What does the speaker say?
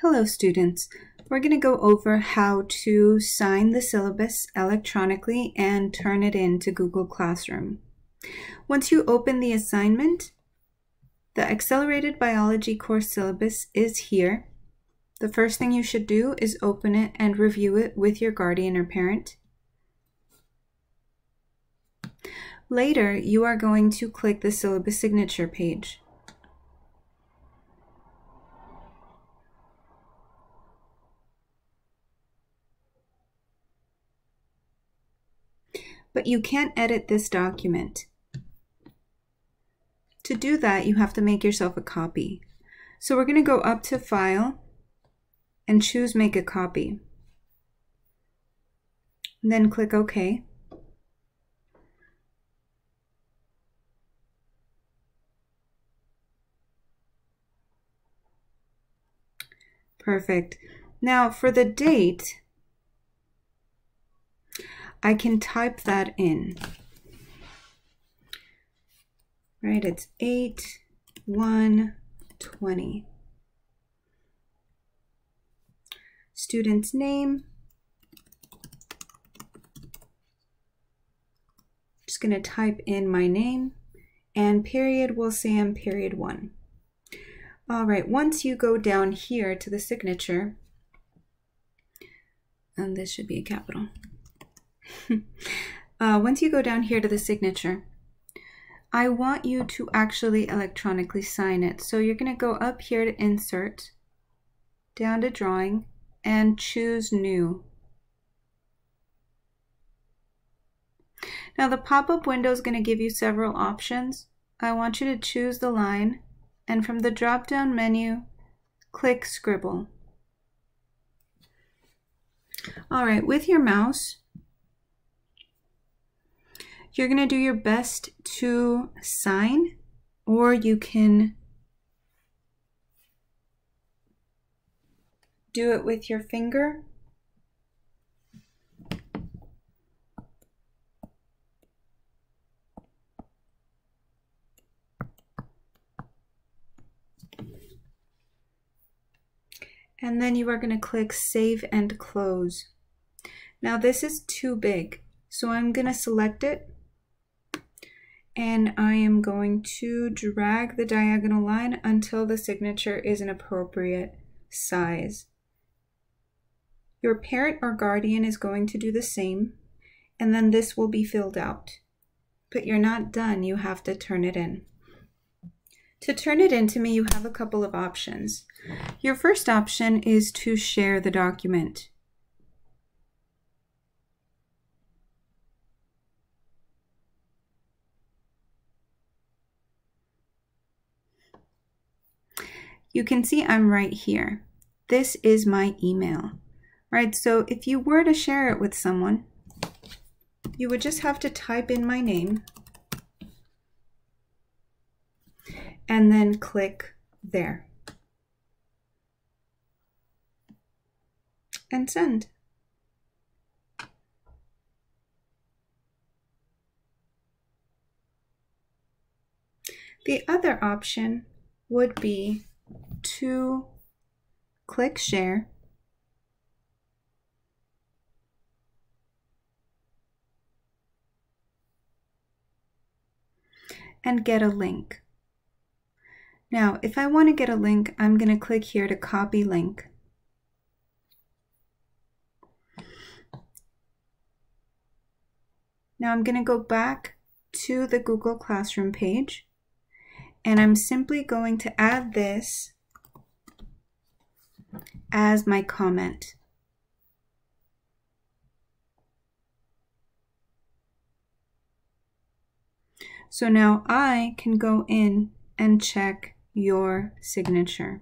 Hello students, we're going to go over how to sign the syllabus electronically and turn it into Google Classroom. Once you open the assignment, the Accelerated Biology course syllabus is here. The first thing you should do is open it and review it with your guardian or parent. Later, you are going to click the syllabus signature page. But you can't edit this document. To do that, you have to make yourself a copy. So we're going to go up to File and choose Make a Copy. And then click OK. Perfect. Now for the date, I can type that in. Right, it's 8/1/20. Student's name. Just going to type in my name, and period, we'll say I'm period 1. All right, once you go down here to the signature, and this should be a capital. Once you go down here to the signature, I want you to actually electronically sign it. So you're going to go up here to Insert, down to Drawing, and choose New. Now the pop-up window is going to give you several options. I want you to choose the line, and from the drop-down menu, click Scribble. All right, with your mouse, you're going to do your best to sign, or you can do it with your finger. And then you are going to click Save and Close. Now this is too big, so I'm going to select it. And I am going to drag the diagonal line until the signature is an appropriate size. Your parent or guardian is going to do the same, and then this will be filled out. But you're not done, you have to turn it in. To turn it in to me, you have a couple of options. Your first option is to share the document. You can see I'm right here. This is my email, right? So if you were to share it with someone, you would just have to type in my name and then click there and send. The other option would be to click Share and get a link. Now, if I want to get a link, I'm going to click here to copy link. Now I'm going to go back to the Google Classroom page, and I'm simply going to add this as my comment. So now I can go in and check your signature.